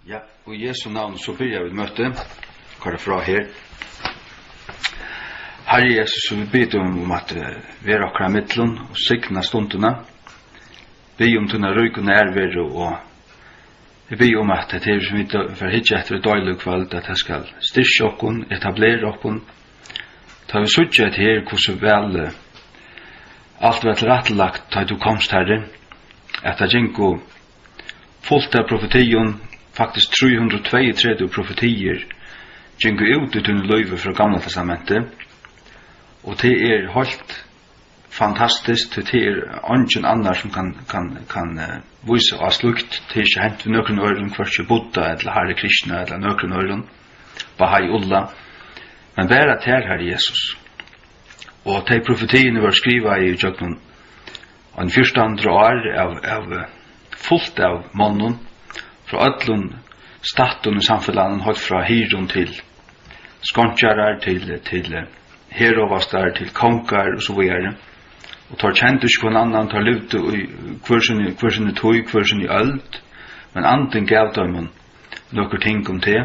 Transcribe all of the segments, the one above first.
Ja, og i Jesu navn så byrjar vi møte, hva fra her. Herre Jesus, så vi ber om at vi er akkurat midtelen og signa stundene. Be om tunna røyk og nærvære, og vi ber om at det er som vi får hitje etter et døylig kveld, at det skal styrke okken, etablere okken. Ta vi suttje et her, hvordan vel alt var tilrettelagt da du komst herre, at det gjenko fullt av profetien, faktisk 332 profetier gjenko ut ut under løyve fra Gamla testamentet, og det er helt fantastisk, det er ingen annar som kan vise av slukt, det er ikke hent ved nøkron øren, hverskje Buddha, eller Hare Krishna, eller nøkron øren, Bahai Ullah, men bare til Herre Jesus. Og de profetiene var skriva i Jøknon, og en 400 år av fullt av mannen, fra öllum statun i samfellan, helt fra Hiron til skontjarar, til herovastar, til konkar og så videre. Og tar kjent ikke på en annan, tar levde i hversen i tog, hversen i øld, men anden gav dem noen ting om det.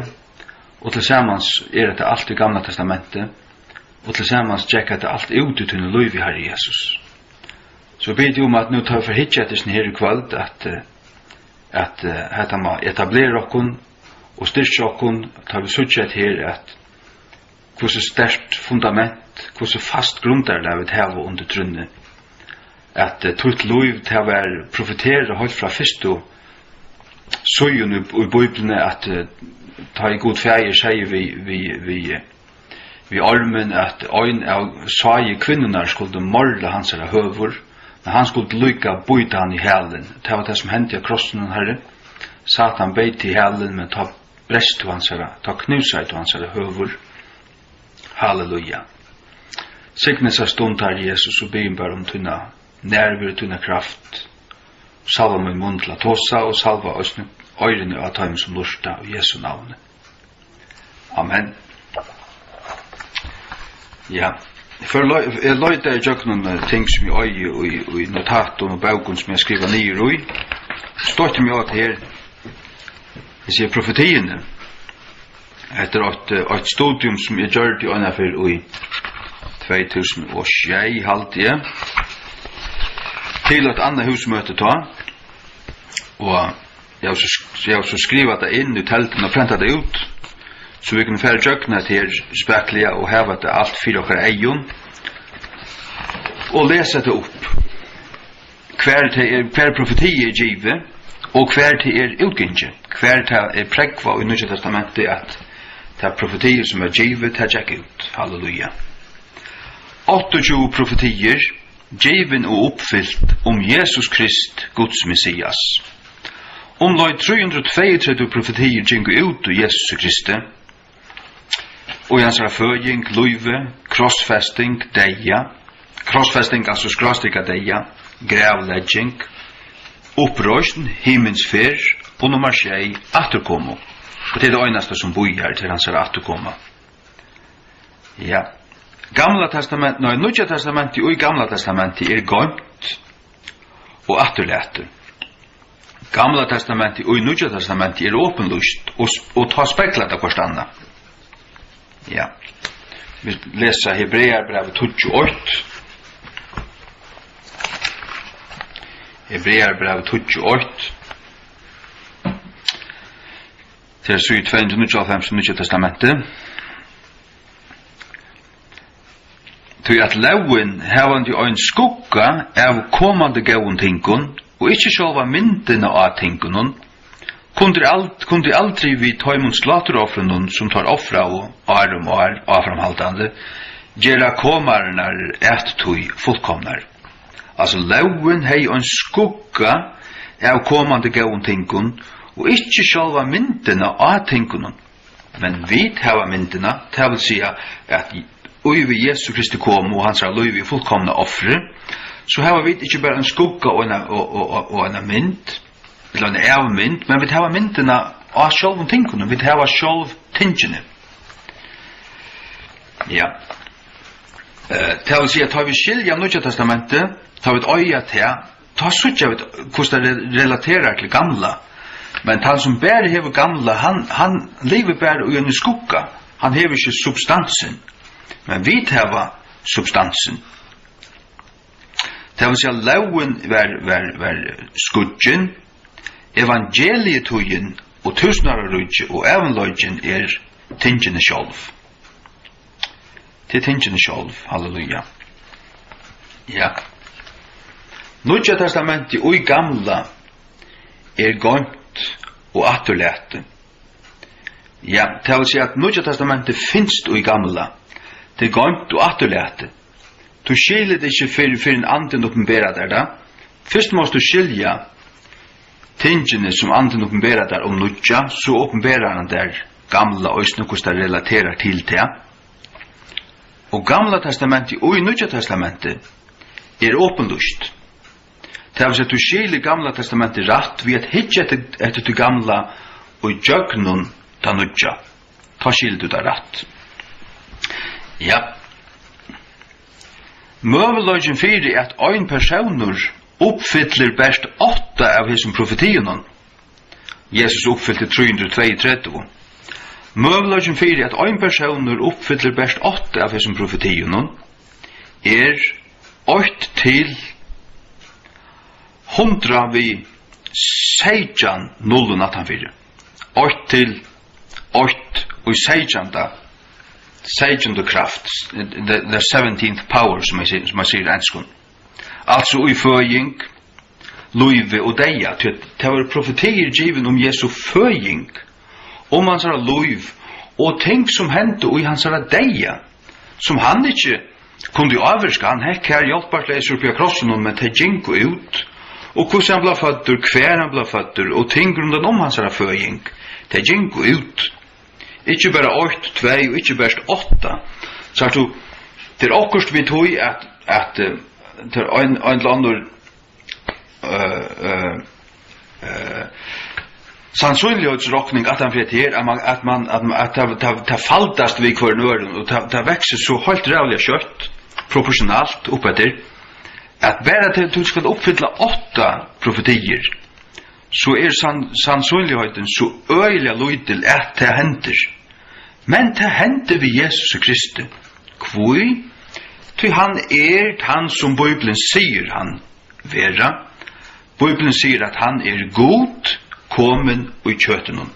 Og tilsammans det alt i Gamla testamentet, og tilsammans tjekka det alt ut ut under løyv i Herre Jesus. Så jeg ber om at nå tar vi for hitjettesen her i kveld, at hetta må etablere okkun og styrke okkun, tar vi suttjett her at hvordan sterkt fundament, hvordan fast grunderlevet heva under trunnet, at tutt løyv til å være profetere helt fra fyrstu søyen i Bibelen, at ta i god feir sier vi armen at ein av svaje kvinnorna skulle morla hans høvur, men han skulle lykka bøyta han i hælen. Det var det som hendte i krossen herre. Satan beit i hælen, men ta brest til hans herre, ta knusa til hans herre høvur. Halleluja. Signes av stund her Jesus og byggen bare om tunna nærvær, tunna kraft. Salva min munn til å tåsa, og salva øyrene av tøym som lursta og Jesu navn. Amen. Ja. Jeg løyde i jøkken ting som jeg øye i notaten og bauken som jeg skriver nye i. Stått meg at her, jeg sier profetiene, etter et studium som jeg gjør det innenfor i 2006 halte jeg, til et annet husmøte ta, og jeg har så skrivet det inn i telten og prentet det ut, så vi kan fære jøkna til spekliga og heva det alt fyrir okkar eion og lesa det opp hver profeti givet og hver til utgynge hver til prekva i Nye testamentet at det profetier som givet til tjekk ut. Halleluja. 28 profetier given og oppfyllt om Jesus Krist, Guds Messias. Omlai 332 profetier gikk ut av Jesus Kristi, og hans føying, løyve, krossfesting, deia, krossfesting, altså skrastika deia, gravlegging, opprøsten, himmelsfer, og nummer 6, atterkomo. Og det det øyneste som bor her til hans atterkomo. Ja. Gamla testament, Nye testamentet og i Gamla testamentet gømt og atterletter. Gamla testamentet og i Nye testamentet åpenlyst og ta speklet av hverstandet. Ja. Vi leser Hebreerbrevet 28. Hebreerbrevet 28. Til 295 Nye testamentet. Til at lauen hevandi ein skugga av komande gauun tingun, og ikkje sjálva myndina av tingunun, kundi aldri vi tøymund slaturoffrunun som tar offra og avframhaldande, gjera komarnar tøy fullkomnar. Altså lauen hei ein skugga av komande gauun tingun, og ikkje sjálva myndina av tingunun, men vi hava myndina, det vil sia at og vi Jesu Kristi kom og hans løyve fullkomna offre, så har vi ikke bare en skugga og en mynd, eller en avmynd, men vi har myndene av sjølv tingene, vi har sjølv tingene. Ja. Det vil si at tar vi skilja Nye testamentet, tar vi et øye til, tar suttja hvordan det relaterer til gamla, Men han som bare hever gamla, han lever bare i en skugga. Han hever ikke substansen. Men vi hever substansen. Det vil si at loven var skudgen, evangelietøyen og tusenararudje og evanløgjen tingene sjálv. Det tingene sjálv, halleluja. Ja. Nudja testamentet og i gamla gønt og atterlete. Ja, det vil si at Nudja testamentet finst og i gamla. Det gønt og atterlete. Du skiljer det ikke for en anden oppenbæra der da. Først måst du skilja tingene som anden oppenbæra der om Nudja, så oppenbæra han der gamla og snukkus der relaterar til det. Og gamla testamentet og i Nudja testamentet åpenlust. Det vil si at du skiljer gamla testamentet rett ved at hitje etter det gamla og jøgnun ta Nudja. Ta skiljer du det rett. Ja. Møveløgjen fyrir at ein personur uppfyllir best 8 av hesum profetiunen. Jesus uppfyllte 332. Møveløgjen fyrir at ein personur uppfyllir best 8 av hesum profetiunen 8 til 100 vi 16 nullen at han fyrir. 8 til 8 og 16 da. 16 kraft, the 17th power, som man sier enskund. Altså i føying, luive og deia. Det var profetier given Jesu føying, hans luiv, og ting som hendte i hans deia, som han ikke kunde avvirska. Han hekk her hjelpartleis oppi av krossen, men det gikk ut. Og hvordan han ble føtter, hver han ble føtter, og ting rundt hans føying, det gikk ut. Ikke bare 8, 2, og ikke bare 8. Så at du, det akkurat vi tog at det en eller annen sannsynlighetsrokning at han freter, at det faltast vi hver nøren, og det vekser så helt rævlig kjøtt, proporsjonalt oppetter, at bare til du skal oppfylle 8 profetier, så sannsynligheten så øyelig lydel at det henter. Men det hender vi Jesus Kristi. Kvoi? Ty han han som Bibelen sier han vera. Bibelen sier at han god, kommen og i kjøtenen.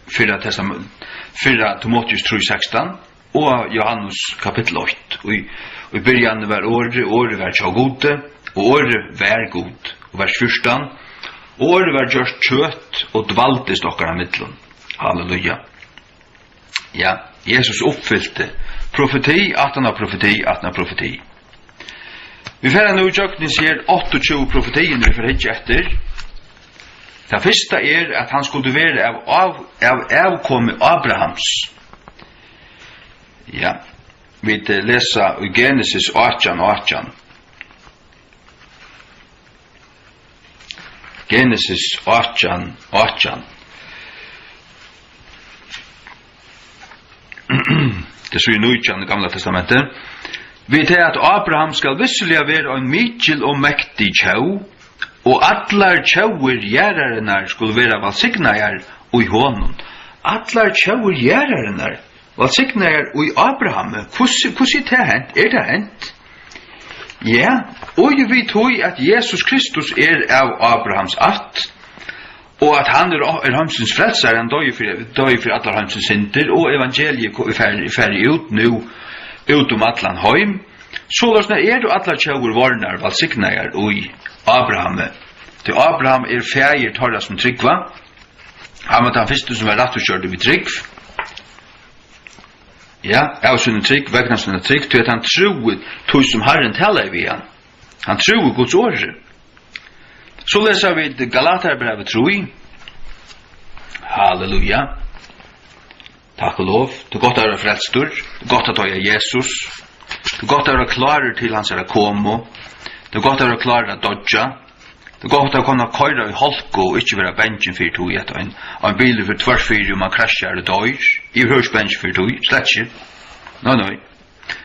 Fyrra Timotheus 3:16 og Johannes kapittel 8. Og i byrjan var året var tja gode, og året var god. Og vers 14. Året var gjørst kjøtt og dvaltes dokkar middelen. Halleluja. Ja, Jesus uppfyllde profeti, 18 profeti. Vi får nu jøkken sier 28 profetien vi får hitje etter. Det første at han skulle være av avkomme Abrahams. Ja, vi leser i Genesis 18:18. Genesis 18:18. Det så i Nujjan i Gamla Testamentet. Vi tar at Abraham skal visselig være en mykjel og mektig tjau, og atlar tjauer gjerrarenar skulle være valsignajar og i hånden. Atlar tjauer gjerrarenar valsignajar og i Abraham. Hvordan er det hent? Det hent? Ja, og vi tog at Jesus Kristus av Abrahams att, og at han hamsens frelsar, han døy for atlar hamsens synder, og evangeliet er ferdig ut nu, utom atlan heim, så løsner du atlar tjauer varnar valsignajar og i Abraham. Til Abraham feir torra som tryggva, han var den første som var rett og kjørte vid tryggv. Ja, av sinne trygg, vegna sinne trygg, til at han troet tog som Herren taler vi han. Han troet Guds åre. Så leser vi Galaterbrevet 3. Halleluja. Takk og lov. Det er godt å være frelstor. Det er godt å ta Jesus. Det er godt å være klarer til hans komo. Det er godt å være klarer å dodja. Det er godt å kunne køyre i holko og ikke være bensin for tog etter en bil for tverrfyr om man krasjer og døyr. I hørs bensin for tog, slett ikke. Nei.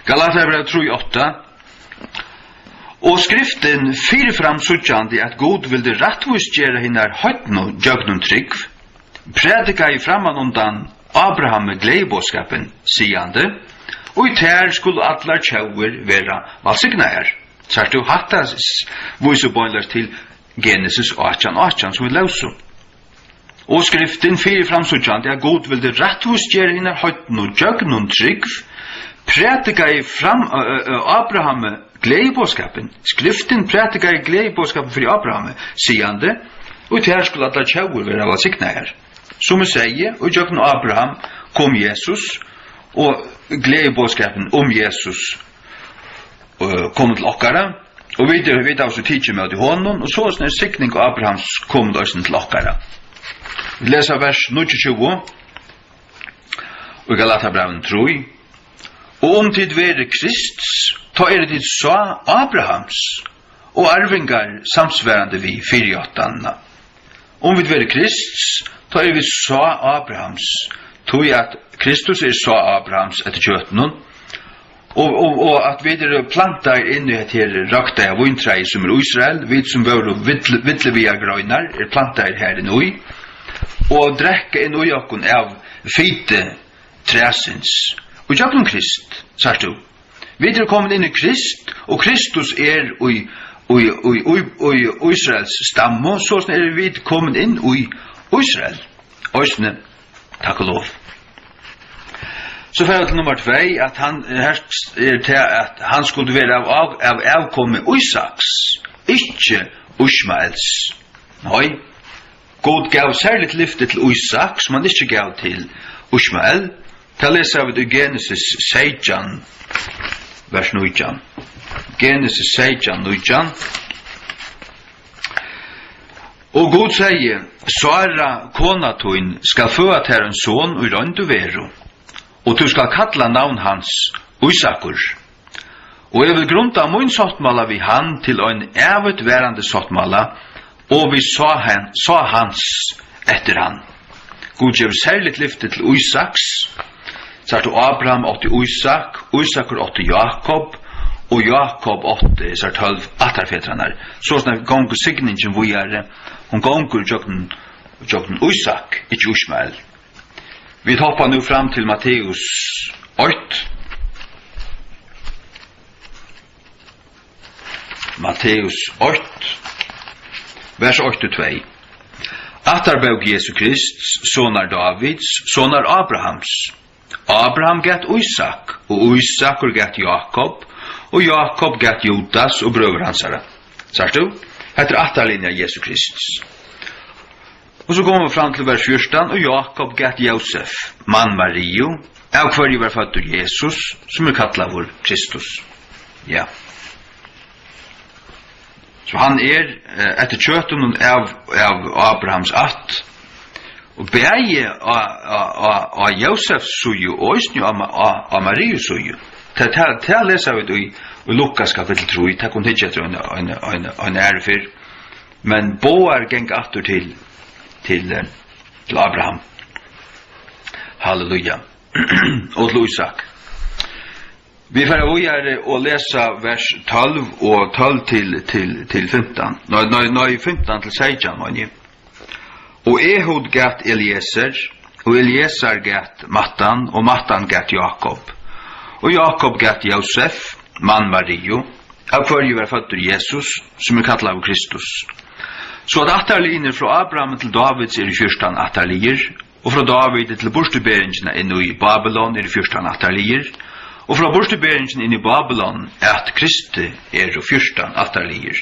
Galaterbrevet 3:8. Og skriften fyrir fram suttjandi at God vildi rattvist gjera hinnar høytnu jögnum trygg, predika I framman undan Abraham med gleibåskapen, sigande, og I tær skulle allar tjauer vera valsignaer. Sært du hatta visu bøylar til Genesis 18:18 som vi lausu. Og skriften fyrir fram suttjandi at God vildi rattvist gjera hinnar høytnu jögnum trygg, predika I fram Abraham gleibåskapen, skriften predika I gleibåskapen fyrir Abraham, sigande, og tær skulle allar tjauer vera valsignaer. Som vi sier, og jökna Abraham kom Jesus, og gleibåskapen Jesus kom til okkara, og vi da også tidsi med I hånden, og så er sikning av Abrahams kom til okkara. Vi leser vers 29, og Galaterbrevet 3, og tid vere Krists, ta tid så Abrahams, og arvingar samsværande vi 48. Vi vere Krists, ta vi så Abrahams, tog at Kristus så Abrahams etter kjøttenen, og at vi plantar inn I et her rakta av vintreie som Israel, vi som var vittlevia grøynar, plantar her I noi, og drekka inn I okkun av fite træsins, og jakkum Krist, sagt du. Vi kommet inn I Krist, og Kristus I Israels stammo, så vi kommet inn I Israel. Øysene, takk og lov. Så fyrir til nummer 2, at han til at han skulle være av avkomme Isaks, ikke Ishmaels. Nei, God gav særlig lyftet til Isak, som han ikke gav til Ishmael. Til leser vi I Genesis 16, vers 19. Genesis 16, 19. Og God sier, Sara kona tuin skal føa til en son og røndu veru, og du skal kalla navn hans Isakur. Og jeg vil grunta mun sottmala vi han til en evet verande sottmala, og vi sa hans etter han. God gjør særligt lyftet til Isaks, så du Abraham åtte Isak, Isakur åtte Jakob, og Jakob åtte så 12 attarfetranar. Så sånn gong signingen vi hon gonger jøkken Isak, ikke Ishmael. Vi hoppar nu fram til Matteus 8. Matteus 8, vers 8-2. Atarbøg Jesu Krist, sonar Davids, sonar Abrahams. Abraham gatt Isak, og Isak gatt Jakob, og Jakob gatt Judas og brøver hansara. Sagt du? Etter atarlinja Jesu Krist. Og så kommer vi fram til vers 14, og Jakob gatt Josef, mann Mario, av hver var født Jesus, som kallet vår Kristus. Ja. Så han etter kjøtten av Abrahams att, og beie av Josefs suju, og isnju av Marius suju. Til leser vi i Lukas kapitel 3, takk om tidsi etter en ærefyr, men boar geng atur til Abraham. Halleluja. Og til Isak. Vi får å lesa vers 12 og 12 til 15. Nei, 15 til 16, mann. Og Ehud gatt Eliezer, og Eliezer gatt Mattan, og Mattan gatt Jakob. Og Jakob gatt Josef, mann Mario, av hver var født Jesus, som kallet av Kristus. Så at atterlinjer fra Abraham til Davids i 14 atterlinjer, og fra David til borsteberingen inn i Babylon i 14 atterlinjer, og fra borsteberingen inn i Babylon at Kristi i 14 atterlinjer.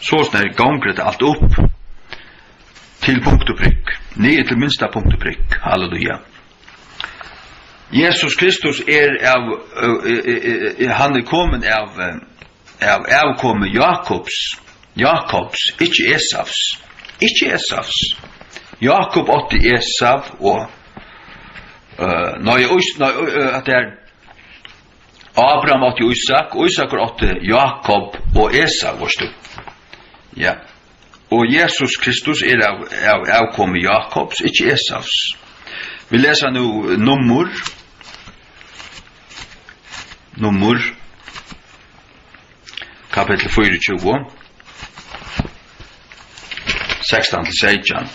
Så snar gongret alt opp til punkt og prikk, ned til minsta punkt og prikk. Halleluja. Jesus Kristus han kommet av avkommet Jakobs, ikke Esavs. Jakob åtte Esav, og at det Abraham åtte Isak, og Isak åtte Jakob og Esav, forstå. Ja. Og Jesus Kristus av avkommet Jakobs, ikke Esavs. Vi leser nå nummer kapitel 24, 16-16.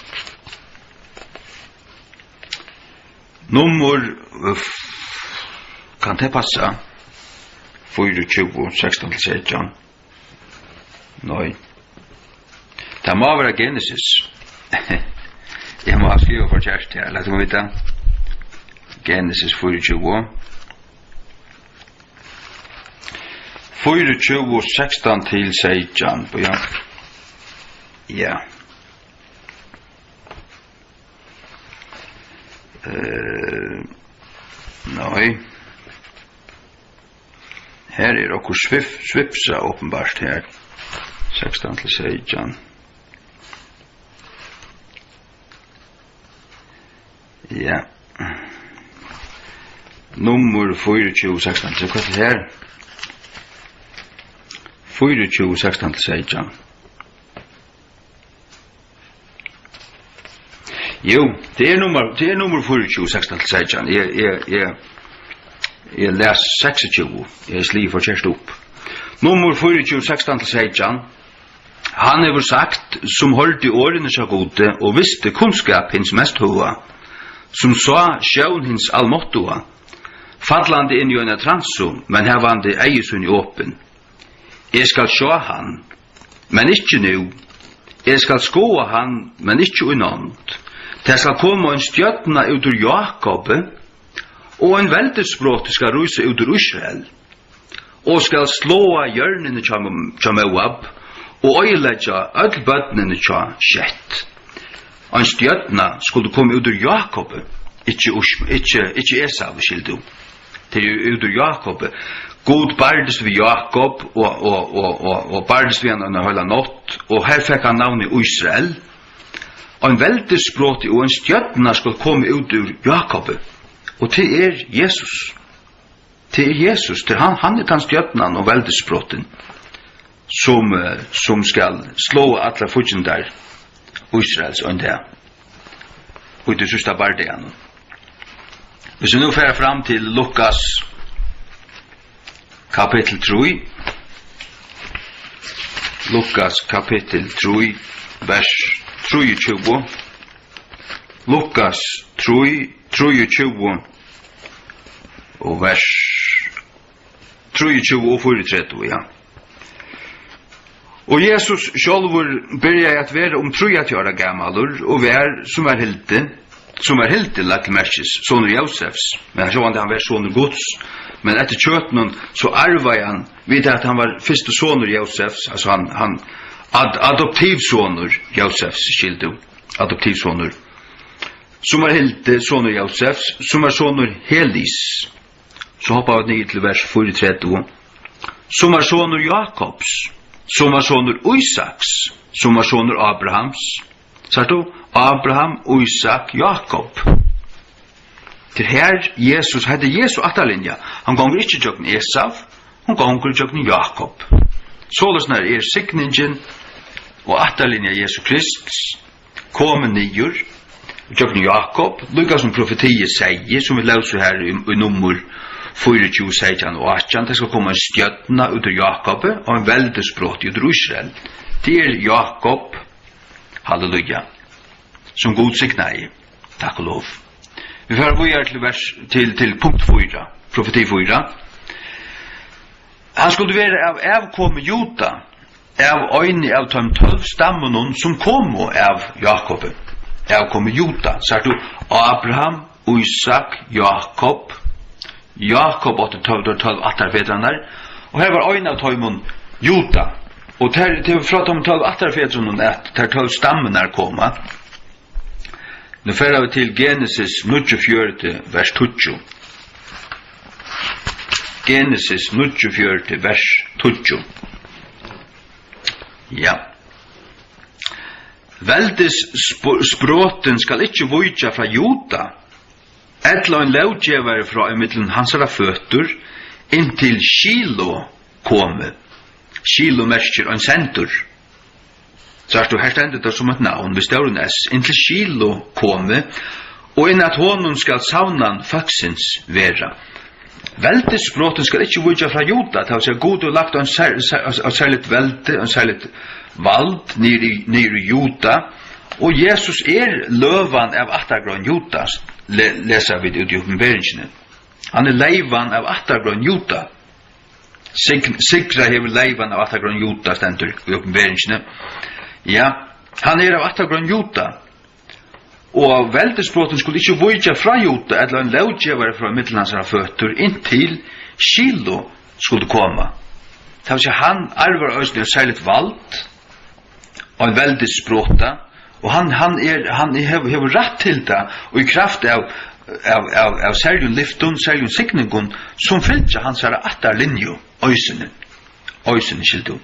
Nummer, kan det passa? 24, 16-16. Nei. Det må være Genesis. Jeg må ha skrivet for kjærst her, la meg vite. Genesis 24. 24, 16-16. Ja. Nei. Her okkur svipsa åpenbart her. 16-16. Ja. Nummer 24, 16. Så hva er det her? 24, 16-16. Jo, det er nummer 24, 16-16. Jeg les 26. Jeg sliver for kjærst opp. Nummer 24, 16-16. Han hever sagt, som holdt i årene så gode, og visste kunnskap hins mest hoa, som sa sjøen hins allmåttua, fallande inn i en transo, men hevande eisun i åpen. Jeg skal sjå han, men ikkje nu. Jeg skal skoa han, men ikkje unånd. Det skal komme en stjøtna ut ur Jakob, og en veldesbrott skal ruse ut ur Israel, og skal slåa hjørnene tja Moab, og øyelegja öll bøtnene tja Shett. En stjøtna skulle komme ut ur Jakob, ikkje Esau skildu, til ut ur Jakob. God bardes vi Jakob, og bardes vi han under høyla nått, og her fikk han navnet Israel. En veldesbrott og en stjøtna skulle komme ut ur Jakob, og til Jesus. Til Jesus, til han den stjøtnan og veldesbrotten, som skal slå alle fudgen der, Israels ånda, og det sørste bardean. Hvis vi nå fer fram til Lukas kapitel 3, Lukas kapitel 3, vers 23, Lukas 3, 23, og vers 23 og 34, ja. Og Jesus sjálfur byrja at være 33 åra gammalur, og vær som var hilti lagt merkis, sonur Josefs, men så han var sonur Guds, men etter kjøtnen så arva han, vid at han var første sonur Josefs, altså han adoptivsonur Josefs skildu, adoptivsonur, som var hilti sonur Josefs, som var sonur Helis, så hoppar vi ned til vers 34, som var sonur Jakobs, som var sonur Isaks, som var sonur Abrahams. Sagt du? Abraham, Isak, Jakob. Til her Jesus, hette Jesu atalinja. Han gonger ikkje tjokken Esau, han gonger tjokken Jakob. Sålesnar signingen og atalinja Jesu Krist, komen nyer, tjokken Jakob, lukka som profetiet sier, som vi lauser her i nummer 24, 16 og 18, det skal komme en stjøtna ut ur Jakob, og en veldesbrott ut ur Israel. Det Jakob, halleluja, som god signa i, takk og lov. Vi får gå til vers til punkt 4, profeti 4. Han skulle være av avkomme Juda, av øyne av de 12 stammen som kom av Jakob. Avkomme Juda, sagt du, Abraham, Isak, Jakob. Jakob åtte 12 attarfedranar, og her var øyne av tøymon Juda. Og til fra de 12 attarfedranar at der 12 stammenar koma. Nå fører vi til Genesis 24, vers 20. Genesis 24, vers 20. Ja. Veldes språten skal ikkje vujtja fra Juda, etla en lovgjevare fra emittelen hansara føtter, inntil Shilo komme. Shilo merker en sentur. Så du her stendet det som et navn, hvis det er en S, inntil Shilo komme, og inn at honom skal saunan faksins vera. Veldesbrotten skal ikke vudja fra Juda, det vil si god og lagt en særligt velde, en særligt vald nere i Juda, og Jesus løvan av attergrøn Juda, leser vi det ut i oppenberingene. Han leivan av attergrøn Juda. Sigra hever leivan av attergrøn Juda, stendur i oppenberingene. Ja, han av attergrøn Juda. Og veldesbrotten skulle ikke vujja fra Juda, eller en lovgjevare fra middelhansara føtter, inntil Shilo skulle komme. Det vil si han arvar øyne og særligt valgt, og en veldesbrotta, og han hever rett til det, og i kraft av særlig lyftun, særlig sikningun, som fylgja hans her atterlinjo, øysene skildu.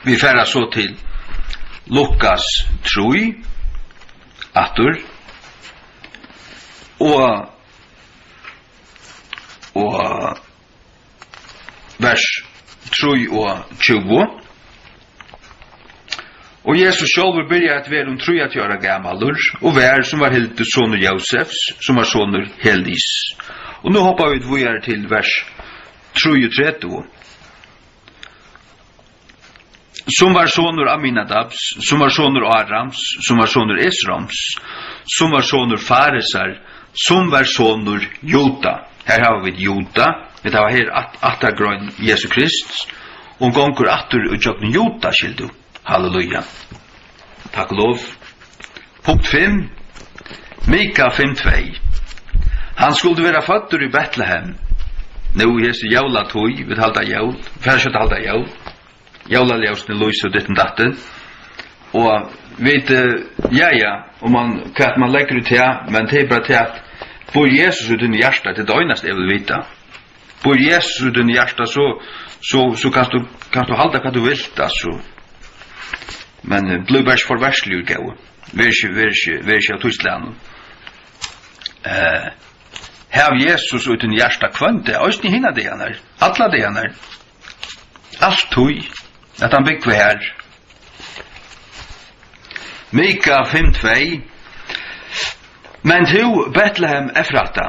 Vi færa så til Lukas 3, atur, og vers 3 og 20. Og Jesus sjálfur byrja at vera 23 åra gammalur, og vær som var helt sonur Josefs, som var sonur Helis. Og nu hoppar vi vidare til vers 33. Som var sonur Aminadabs, som var sonur Arams, som var sonur Esrams, som var sonur Faresar, som var sonur Juda. Her har vi Juda, vi tar her attergrøn Jesu Krist, og gongur atter utjøkken Juda skildu. Halleluja. Takk lov. Punkt 5. Mika 5:2. Han skulle være fødder i Bethlehem. Nå er det jævla tog, vi halda jævl, færsjøtt halda jævl. Jævla ljøsne lys og ditten datten. Og vet, om man legger ut til, men det er bare til at bor Jesus ut i hjertet, det er det øyneste jeg vil vite. Bor Jesus ut i hjertet, så kan du halda hva du vil, altså. Men blir bare for verslig utgave. Vær ikke av tøyslænen. Hev Jesus ut i hjertet kvønte, øyne hinna det han er, alla det han er. Alt tøy, at han bygger her. Mika 5:2. Men to Bethlehem Efrata,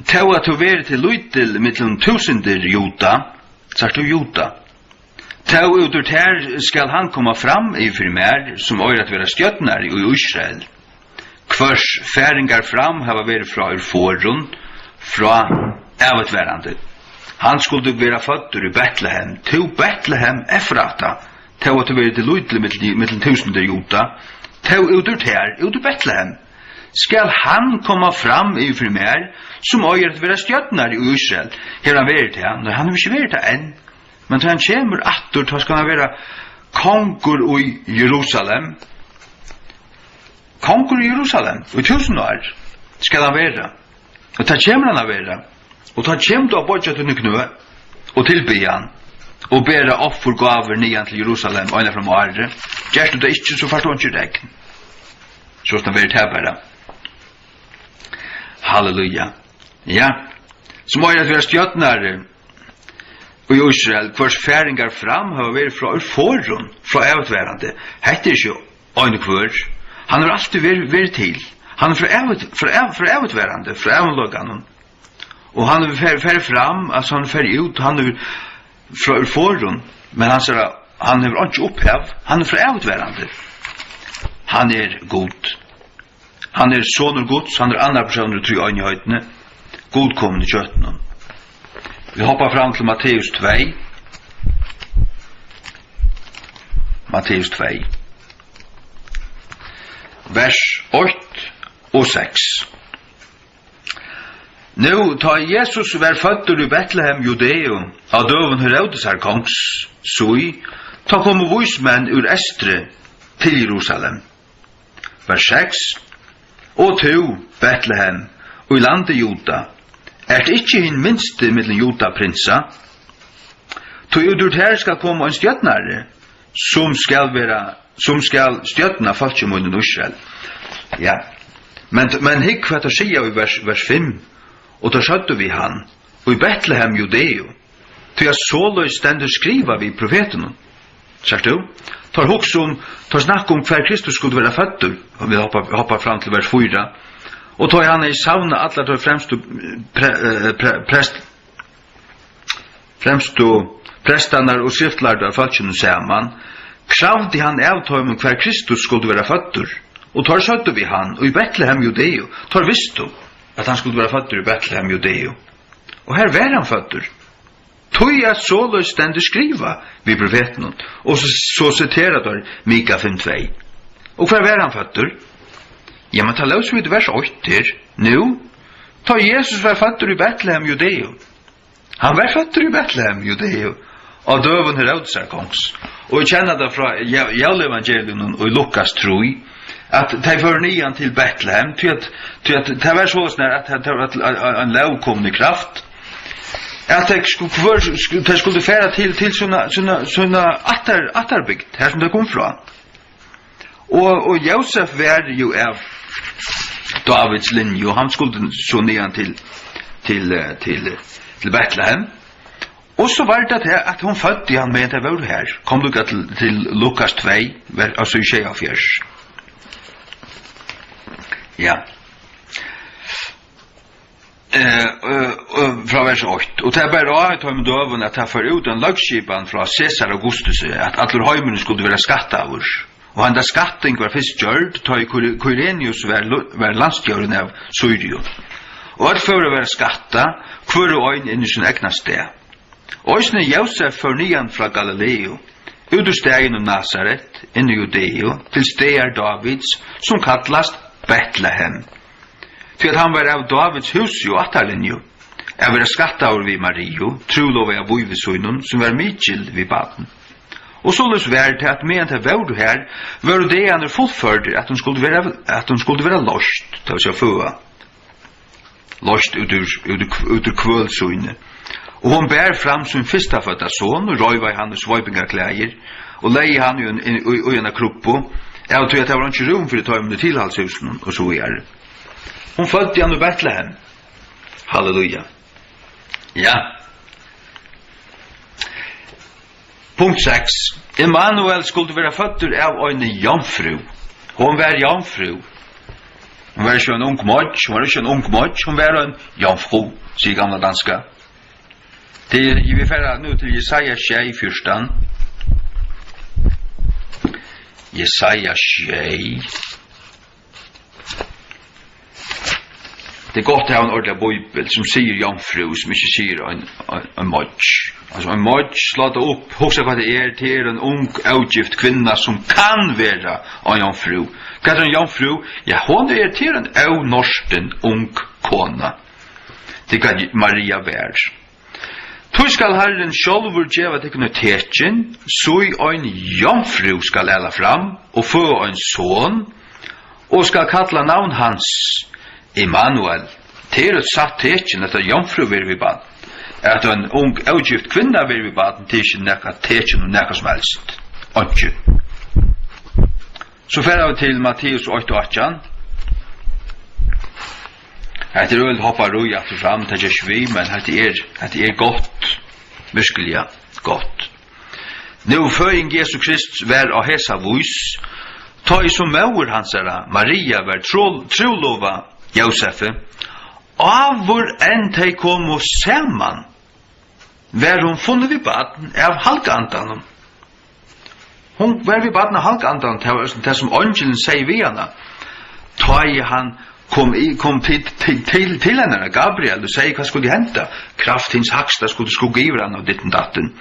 to at du være til lytel mellom tusinder Juda, sagt du Juda. To utur ter skal han komma fram i mer, som øyre at være skjøttnar i Israel. Kvørs færingar fram hava vært fra forrun, fra avutverande. Han skulle være fødder i Bethlehem, to Bethlehem Efrata, to at du være til lytel mellom tusinder Juda, to utur ter, utur Bethlehem. Skal han komma fram i mer, som øyre at være skjøttnar i Israel. Her han vært til han, han har ikke vært til enn. Men til han kommer atter, så skal han være kongur i Jerusalem. Kongur i Jerusalem, i 1000 år skal han være. Og til kommer han være. Og til kommer du å bodja til nuknø, og tilby han, og bære offergaver nian til Jerusalem, øyne fra Mare. Gjør du det ikke, så forstår han ikke regn. Så skal han være tilbære. Halleluja. Ja. Så må jeg at være stjøtnare, og i Israel, hvers færingar fram har vært fra forrun, fra avutverande. Hette er ikke øyne kvør. Han har alltid vært til. Han er fra avutverande, fra avunløgane. Og han er færre fram, altså han er færre ut, han er fra forrun, men han er ikke opphav, han er fra avutverande. Han er god. Han er sonur Guds, han er andre personer i øyne i høytene, godkommende i kjøttene. Vi hoppar fram til Matteus 2. Matteus 2. Vers 8 og 6. Nå, ta Jesus var fødder i Bethlehem, Judeo, av døven Herodes her kongs, ta kom vismenn ur Estre til Jerusalem. Vers 6. Og to, Bethlehem, og i landet Juda, det ikke hin minste mittlen Juda prinsa, to udur her skal komme en stjøtnare, som skal stjøtna falskjemunnen Israel. Ja, men hikk hva ta sia i vers 5, og ta skjøttu vi han, og i Bethlehem Judeo, til jeg såløy stendur skriva vi profeten. Sagt du? Tar snakk om hver Kristus skulle være fødder, og vi hoppar fram til vers 4, og tar han i savna alla tar fremst fremst då prästarna och skriftlärda falskjunu saman, kravde han avtøymum hver Kristus skulle være føddur, og tar sødde vi han, og i Betlehem Judeo, tar visst at han skulle være føddur i Betlehem Judeo. Og her var han føddur. Tøy at såløs stendur skriva vi profeten, og så citerar der Mika 5:2. Og hver var han føddur? Ja, men ta løs vid vers 8 her. Nu, ta Jesus var føddur i Betlehem Judeo. Han var føddur i Betlehem Judeo, av døven Herodes kongs. Og jeg kjenner det fra Jævlevangelium og Lukas troi, at de fører nian til Betlehem, til at det var sånn at det var en lovkommende kraft, at de skulle fære til sånne atterbygd, her som det kom fra. Og Josef var jo av Davids linje, og han skulle så nian til Betlehem. Og så var det at hun fødte han med at jeg var her. Kom du til Lukas 2, altså i 24. Ja. Fra vers 8. Og det er bare å ta med døven at jeg får ut en lagskipan fra Caesar Augustus, at alle høymene skulle være skattavur. Og han da skatting var først gjørt, da Kyrenius var landstjøren av Syrion. Og at for å være skatta, hver og øyn inn i sin egna sted. Oisne Josef for nian fra Galileo, ut ur stegen om Nazaret, inn i Judeo, til stegar Davids, som kallast Betlehem. For at han var av Davids hus jo attalinjo, jeg var skattaur vi Mario, trulov av Voivesunnen, som var Mikkel vi baden. Og således var det at medan det var du her, var det han fullførde at hun skulle være lost, det vil si føa. Lost ut ur kvølsunnen. Og hon bær fram sin fyrstafødda son, og røyva i hans svøypingaklæger, og leie han i en kruppo, og tog at det var ikke rom for å ta med tilhalshusen, og så er. Hon fødde han i Betlehem. Halleluja. Ja. Punkt 6. Emmanuel skulle være fødder av en jomfru. Hon var jomfru. Hon var ikke en ung modj, hon var en jomfru, sier gamla danska. Vi færer nu til Jesaja 6:14. Jesaja 6. Det er godt å ha en ordentlig bibel som sier jomfru, som ikke sier en modj. Altså en modj, slå det opp, husk hva det er til en ung, avgift kvinna som kan være en jomfru. Hva er en jomfru? Ja, hon er til en avnorsten ung kona. Det kan Maria være. Tu skal Herren sjálvur geva teknu tekin, så i ein jomfru skal ela fram, og få ein son, og skal kalla navn hans Emmanuel. Til et satt tekin, at en jomfru vil vi bad. At en ung avgift kvinna vil vi bad, til ikke nekka tekin og nekka som helst. Ikke. Så fer vi til Matteus 8:18. Det er øl hoppar roi at fram, det er ikke vi, men det er godt, virkelig ja, godt. Nå føying Jesu Krist var av hesa vois, ta i som maur hansara, Maria var trolova Josefe, av hvor enn de kom og saman, var hun funnet vi baden av halkandan. Hun var vi baden av halkandan, det som angelen sier vi henne, ta i han kom til henne, Gabriel, og sier hva skulle hente? Kraftins haksta skulle skugge iver han av ditten datten.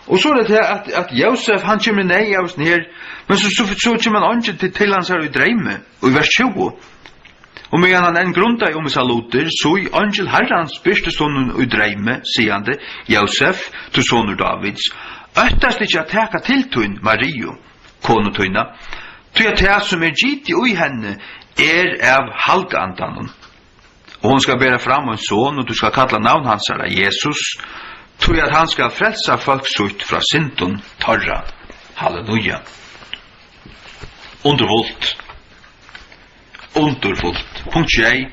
Og så er det at Josef, han kommer nei av oss ned, men så kommer han ikke til hans her i dreime, og i vers 20. Og medan han en grunda i saluter, så i angel herrans byrste sonen i dreime, sier det, Josef, til soner Davids, øttast ikke at teka til tøyn Mario, konutøyna, til at det som gitt i henne, av halkandanen. Og hun skal bære fram en son, og du skal kalla navn hans her Jesus, tror at han skal frelsa folk sutt fra synden torra. Halleluja. Underfullt. Underfullt. Punkt 1.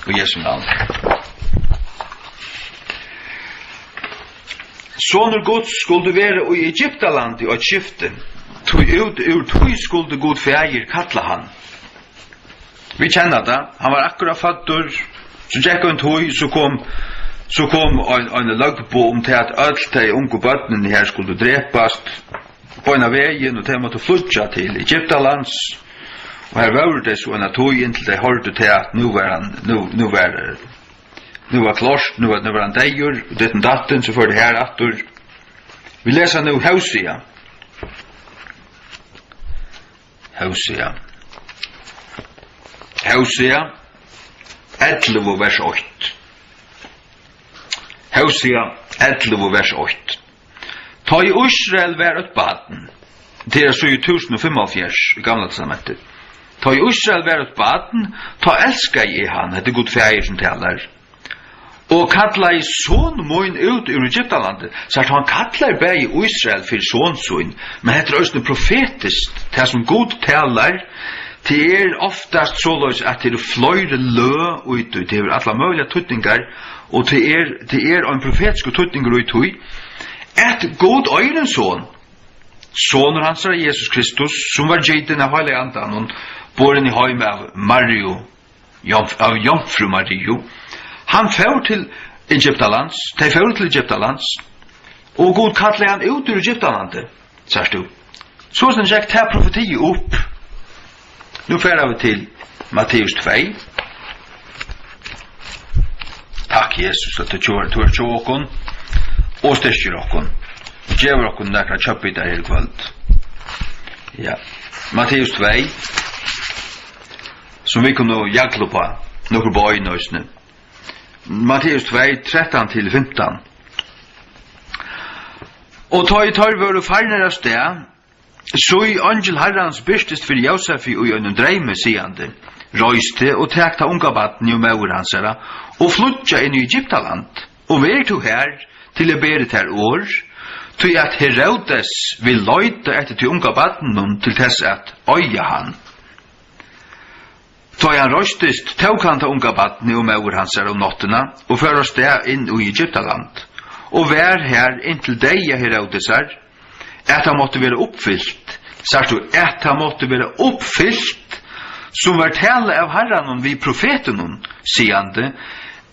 Og Jesu navn. Sonur Guds skulle være i Egyptaland i et skifte. Ur tøy skulle God fægir kalla han. Vi kjenner det. Han var akkurat fattur. Så gikk han tøy, så kom så kom en lagbå til at alt de unge bøttene her skulle drepast på en av veien, og de måtte flytja til Egyptalands. Og her var det så en tog inntil de hørte til at nu var klart, nu var han deier, og ditten datten, så får det her atter. Vi leser nu Hosea. Hosea 11 vers 8. Hosea 11 vers 8. Ta i Israel var et baden. Det er så i 1075 i gamla testamentet. Ta i Israel var et baden, ta elska i han, det er god feir som talar. Og kalla i son moin ut ur Egyptalandet, så han kallar bæg i Israel for sonsoin, men det er også profetisk, det som god talar, det oftast såløs at det fløyre lø ut, det er alla møyla tutningar, og det er en profetisk tutningar ut, at god øyren soner hans er Jesus Kristus, som var gjeten av heilig andan, boren i heim av Mario, av Jomfru Mario, han får til Egyptalands, de får til Egyptalands, og god kallar han ut ur Egyptalandet, sier du. Så som jeg tar profetiet opp. Nu fer vi til Matteus 2. Takk Jesus at du er tjåkon, og styrker okon. Gjever okon nekra kjøpbita her kvöld. Ja. Matteus 2, som vi kunne jagla på, nokre på øynøysene. Matteus 2, 13-15. Og ta i tarver og farner av sted, så i angel herrans byrstest for Josefi og i en dreime sigande, røyste og tekta unga baden i maur hansara, og flutja inn i Egyptaland, og ver to her til å bere til år, til at Herodes vil løyte etter til unga baden til tess at øya han. Ta han røystest, tåk han til unga baden i maur hansara om nottena, og fører sted inn i Egyptaland, og vær her inntil deia Herodesar, at han måtte være oppfyllt, sagt du, at han måtte være oppfyllt, som var tale av herran vi profeten, siande,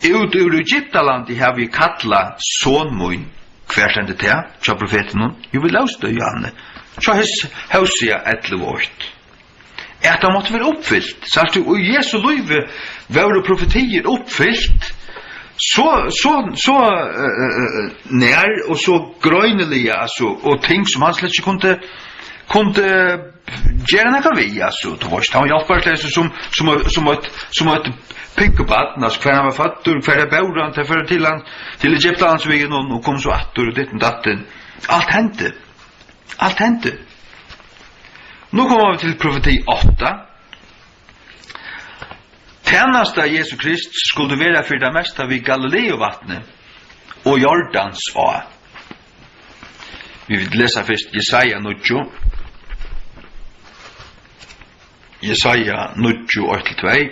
ut ur Egyptaland har vi kattla sonmoin, hver stende til, tja profeten, jo vi lauste Johanne, tja Hosea 11:8. At han måtte være oppfyllt, sagt du, og Jesu løyve var profetier oppfyllt, så nær og så grønnelige, altså, og ting som han slett ikke kunne gjøre noe vi, altså, du vet, han hjelper til som et pinkebaden, altså, hver han var fattur, hver han bør han til Egyptalandsvigen, og kom så attur, og ditten datten, alt hendte. Nå kommer vi til profeti 8. Tjänast av Jesu Krist skulle være for det meste vid Galileo-vattnet og Jordans å. Vi vil lese først Jesaja 9. Jesaja 9, 8-2.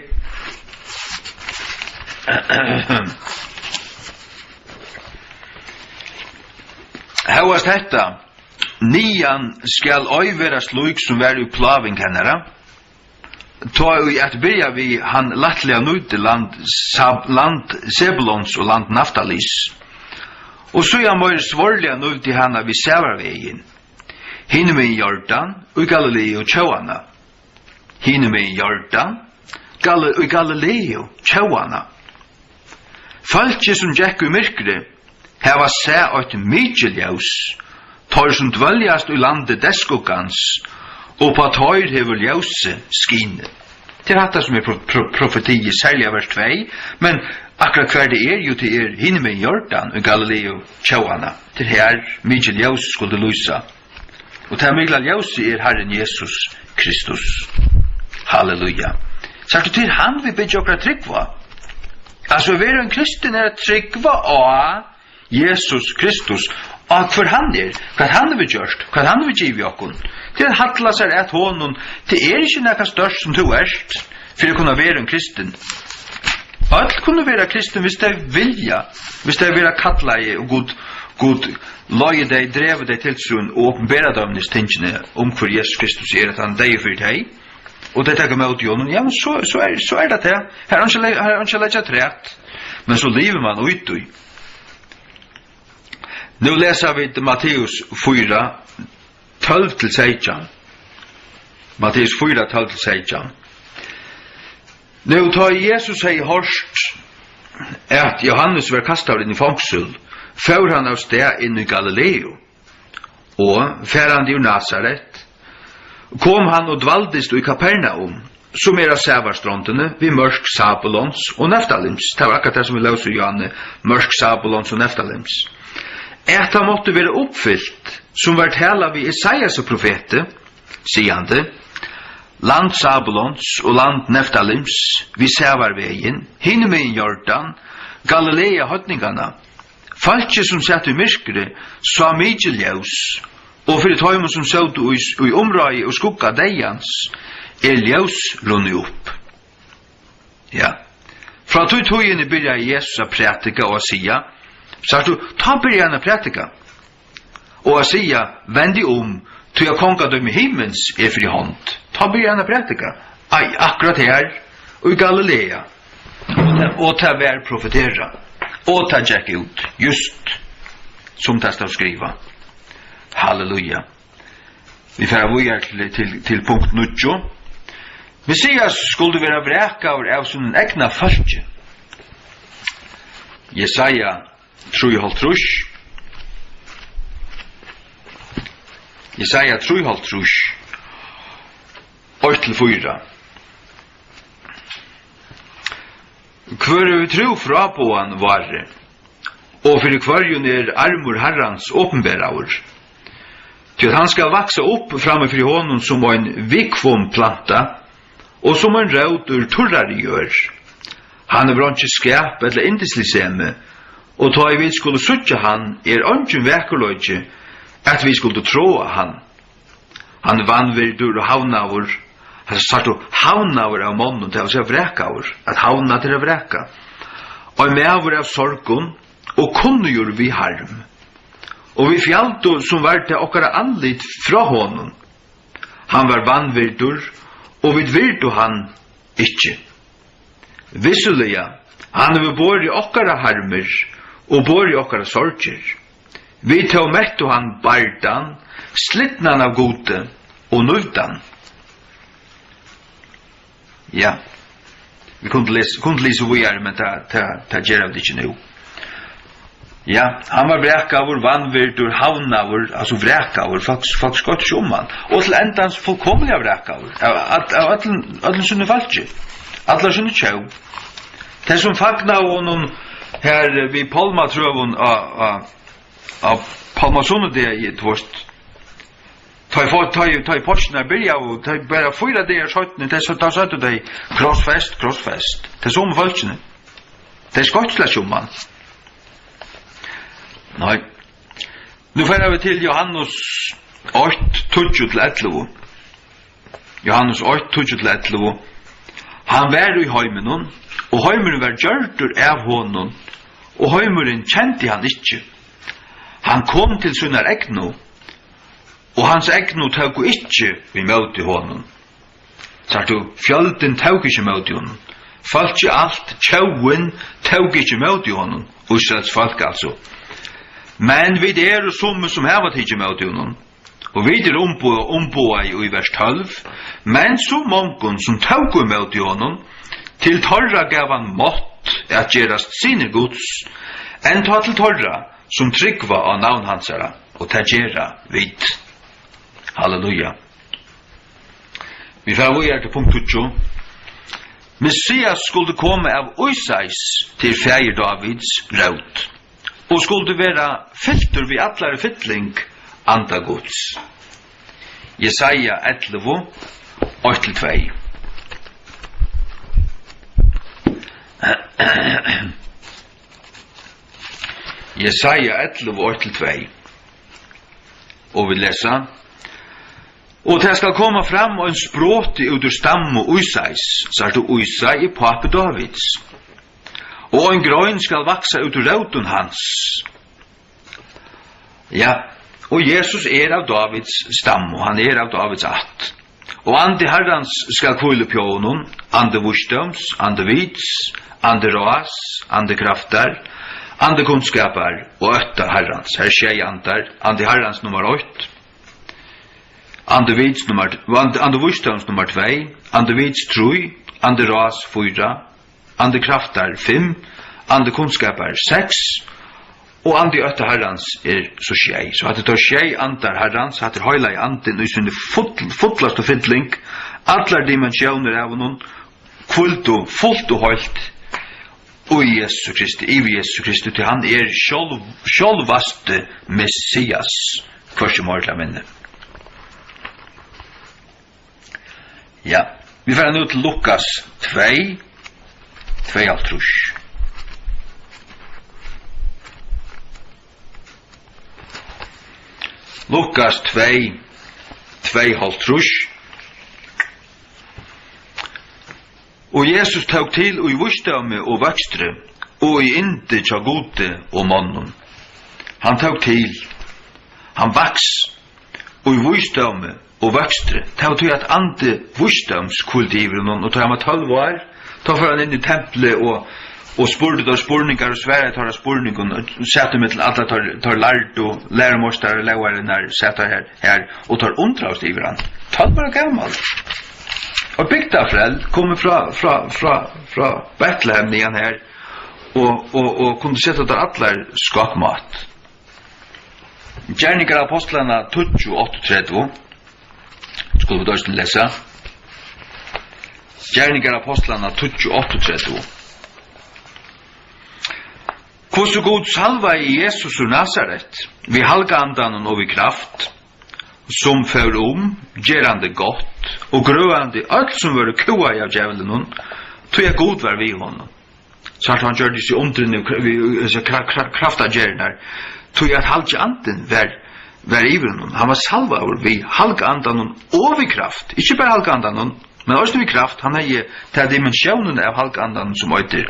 Hevast hetta, nian skal øyvera slug som vær i plaving hennara, ta i at byrja vi han latliga nøyde land Sebulons og land Naftalis. Og så er møyre svorliga nøyde hana vi Sævarvegen. Hine med i Jordan, og i Galileo tjauana. Hine med i Jordan, og i Galileo tjauana. Falki som gikk i myrkre, heva sæ et mykjeljøs, tar som dveljast i landet deskogans, og på tøyr hever ljøse skine. Det er det som er profeti særlig av vers 2, men akkurat hver det er jo til hinne med Jordan og Galileo tjauana. Til her mykje ljøs skulle lysa. Og til mykje ljøs er Herren Jesus Kristus. Halleluja. Sagt du til han vi bygger okra tryggva? Altså, vi en kristen er tryggva av Jesus Kristus, og hva han hva han vil gjørst, hva han vil giv i okkon. Til at hattla seg et hånden, det ikke nekka størst som du erst, for å kunne være en kristen. Alt kunne være kristen hvis de vilja, hvis de vil kattla i og god løye deg, dreve deg til sunn, og åpenbæra dømnes tingene om hvor Jesus Kristus er, at han deg for deg, og det takker med ut i hånden, ja, men så er det det. Her er han ikke legget trett, men så lever man ut i. Nu läser vi Matteus 4, 12-16. Matteus 4, 12-16. Nu tar Jesus hei hørst at Johannes var kastet inn i fangsel, før han av sted inn i Galileo, og færande i Nazaret, kom han og dvaldist i Kapernaum, som av Sævarstrondene, vid mørk Sabulons og Neftalims. Det var akkurat det som vi løser i Johanne, mørk Sabulons og Neftalims. Et han måtte være oppfyllt, som var tala vid Isaias og profete, sigande, land Sabulons og land Neftalims, vid Sævarvegen, hinne med i Jordan, Galilea høtningarna, falske som satt i myrkere, sa mykje ljus, og fyrir tøymen som satt i området og skugga deians, ljus runni opp. Ja. Fra tøyene byrja Jesus a prætika og a sia, sagt du, ta byrja han a prætika, og a sia, vendi til a kongadøm i himmels fri hånd. Ta byrja han a prætika, akkurat her, og i Galilea, og ta vær profetera, og ta jack ut, just som det står skriva. Halleluja. Vi får vuja til punkt 9. Messias skulle være vrekaver av sin egna falske. Jesaja 3,5. Jesaja 3,5. 8-4. Hver vi tro fra på han var, og for hver armor herrans åpenbæraver, til at han skal vaksa opp framfor honom som en vikvom planta, og som en rød ur turrare gjør. Han er ikke skap eller indisliseme, og ta I vi skulle suttja han, ønsken vekerløyge, at vi skulle tråa han. Han vannvirdur og havnavur, han sagt å havnavur av månen til å se vrekaver, at havna til å vreka. Og meavur av sorgon, og kunngjur vi harm. Og vi fjalto som var til okkara anlit fra honom. Han var vannvirdur, og vi virdu han ikkje. Vissulega, han hefur bori okkara harmer, og bori okkara sorger. Vi tog mettu han bardan, slittnan av gode, og nuvdan. Ja, vi kunne lese vi men ta gjerra det ikkje nu. Ja, han var vrekavur, vannvirdur, havnavur, altså vrekavur, folk skott ikke han. Og til endans fullkomlig vrekavur, av alle sunne falskje, alle sunne tjau. Det som fagna honom her vid Palmatrøvun av Palmasundet det i tvåst, ta I porsene byrja og ta bara 4 dager skjøttene, ta søttu deg krossfest. Det som falskjene. Det skott slett man. Nei. Nu får vi til Johannes 8:12. Johannes 8:12. Han var I heimen, og heimen var gjørtur av honom, og heimen kjente han ikkje. Han kom til sunnar egnu, og hans egnu tøk ikkje vi møte honom. Sagt du, fjölden tøk ikkje møte honom. Falskje alt, tjauen tøk ikkje møte honom, Israels folk altså. Men vi som hava tidsi med honom, og vi omboa I vers 12, men så mongon som taugu med honom, til torra gav han mått at gerast sine gods, enn ta til torra som tryggva av navn hansara, og ta gera vid. Halleluja. Vi får til punkt 20. Messias skulle komme av Oisais til feir Davids raut, og skulle være filter ved allare fytling andagods. Jesaja 11, 8-2. Jesaja 11, 8-2. Og vi leser, og det skal komme fram og en språte ut ur stam og Uisais, sagt Uisai pape Davids. Og en grøn skal vaksa ut ur rautun hans. Ja, og Jesus av Davids stam, og han av Davids att. Og ande herrans skal kvile på honom, ande vursdoms, ande vids, ande ras, ande kraftar, ande kunskapar og ötta herrans. Her tjej andar, ande herrans nummer 8. Ande vistams nummer 2, ande vits 3, ande ras 4, ande kraftar 5, ande kunskapar 6, og ande ötta herrans så tjej. Så at det tar tjej andar herrans, at det høyla i anden i sin fotlast og fyndling, allar dimensjoner av noen, fullt og høylt, og i Jesus Kristi, til han sjálvaste Messias, første morgla minne. Ja, vi får nu til Lukas 2, 2,5. Lukas 2, 2,5. Og Jesus tog til og i vursdømme og vøkstre, og i inte tja gode og mannen. Han tog til, han vaks, og i vursdømme og vøkstre, tog til at ante vursdømskultiver, og tog han 12 år, tog for han inn i tempelet og spurte der spurningar og svære tar spurningen, og sette med til alle tar lært og læremostar og læreren her, sette her, og tar undrast i han. 12 år gammal. Og bygdafrell kommer fra Bethlehem nian her, og kunne sette der allar skapmat. Gjerningar apostlarna 28:30, skulle vi dørsten lesa. Gjerningar apostlarna 28:30. Hvordan god salva i Jesus og Nazaret, vi halgandan og vi kraft, som fører gerande godt, og grøande alt som var kua av djevelen, tog jeg god var vi honom. Så at han gjør disse omdrende krafta gjernar, tog jeg at halge anden var iver honom. Han var salva over vi halgandan og vi kraft, ikke bare halgandan, men også vi kraft, han er til dimensjonen av halgandan som øyter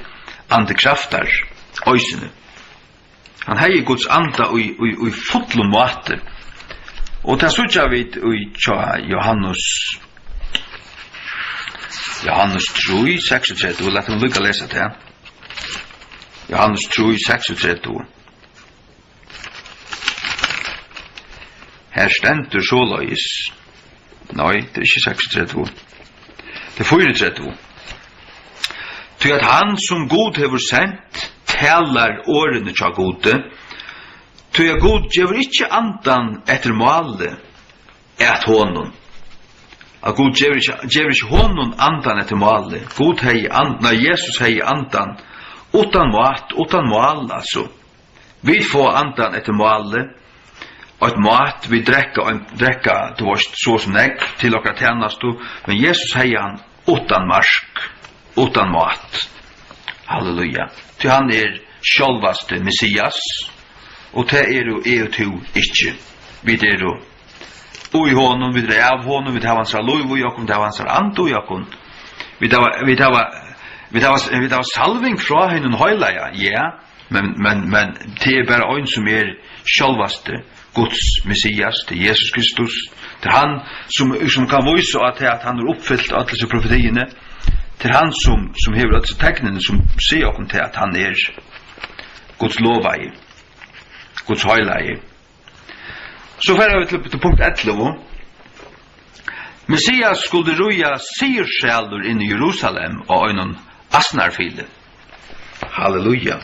andekraftar, øysene. Han har Guds anda i fotlom måte. Og det sutja vi i Johannes 3, 36, og lett han lykka lesa det. Johannes 3, 36. Her stendur såleis. Nei, det er ikke 36. Det er 34. Til at han som God hever sendt, talar årene tja gode, til at God gjør ikke andan etter måle et hånden. At God gjør ikke hånden andan etter måle. God hei andan, Jesus hei andan, utan mål, altså. Vi får andan etter måle, og et mat vi drekka til oss så som egg til okra tjenest, men Jesus hei han utan marsk, utan mat. Halleluja. Til han sjálvaste Messias, og det jo og to ikke. Vi jo og i honom, vi av honom, vi har hans lov i okken, vi har hans and i okken. Vi har salving fra henne høyla, ja, men det bare en som sjálvaste Guds Messias, til Jesus Kristus, til han som kan vise at han oppfyllt alle disse profetiene, til han som hever disse tegnene som sier okken til at han Guds lovei, Guds høylei. Så fer vi til punkt 11. Messias skulle ruja sirsjælur inn i Jerusalem og øynon asnarfile. Halleluja.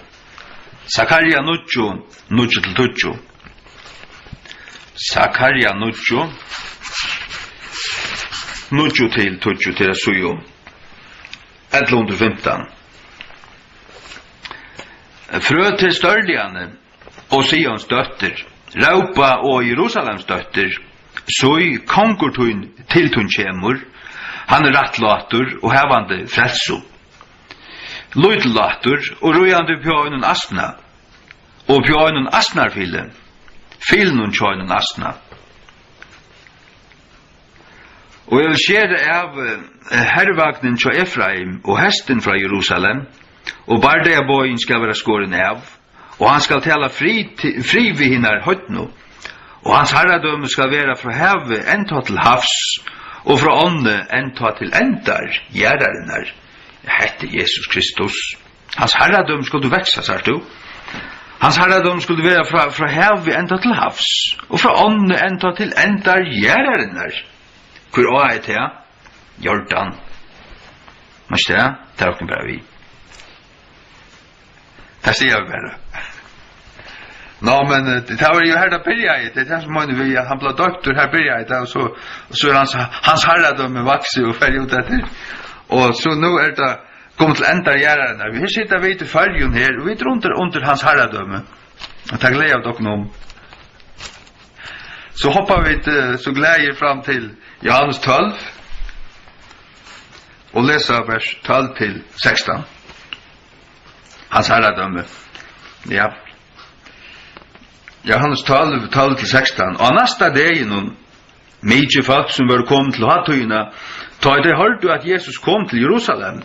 Zakaria 9:9-10. Zakaria 9:9-10 til sujo. 11:15. Frø til størliane og Sions døtter, Raupa og Jerusalems døtter, så kongurtun til tun kjemur, han rattlatur og hevande frelso. Luidlatur og rujande pjøynun asna, og pjøynun asnarfile, filnun tjøynun asna. Og jeg vil skjere av herrvagnen tja Efraim og hesten fra Jerusalem, og bardea bojen skal være skåren av, og han skal tala fri vi hinnar høytno, og hans herradømme skal være fra havet enda til havs, og fra ånde enda til endar, gjerrarinnar. Hette Jesus Kristus. Hans herradømme skal du veksa, sagt du. Hans herredom skulle være fra hav enda til havs, og fra ånden enda til endar gjerrenner. Hvor er det? Jordan. Mas det? Det er bare vi. Det sier vi bare. Nå, men det var jo her da byrja i, det er det som mener vi, at han ble doktor her byrja i det, og så er hans herredom vakse og ferdig ut etter. Og så nå er det kommet til enda gjerrenner. Vi sitter vi til fargen her, og vi er under hans herredømme. Og takk glede av dere om. Så hopper vi så gleder fram til Johannes 12, og leser vers 12 til 16. Hans herredømme. Ja. Johannes 12 til 16. Og næsta dagen, mykje folk som var kommet til hattøyene, da de hørte at Jesus kom til Jerusalem,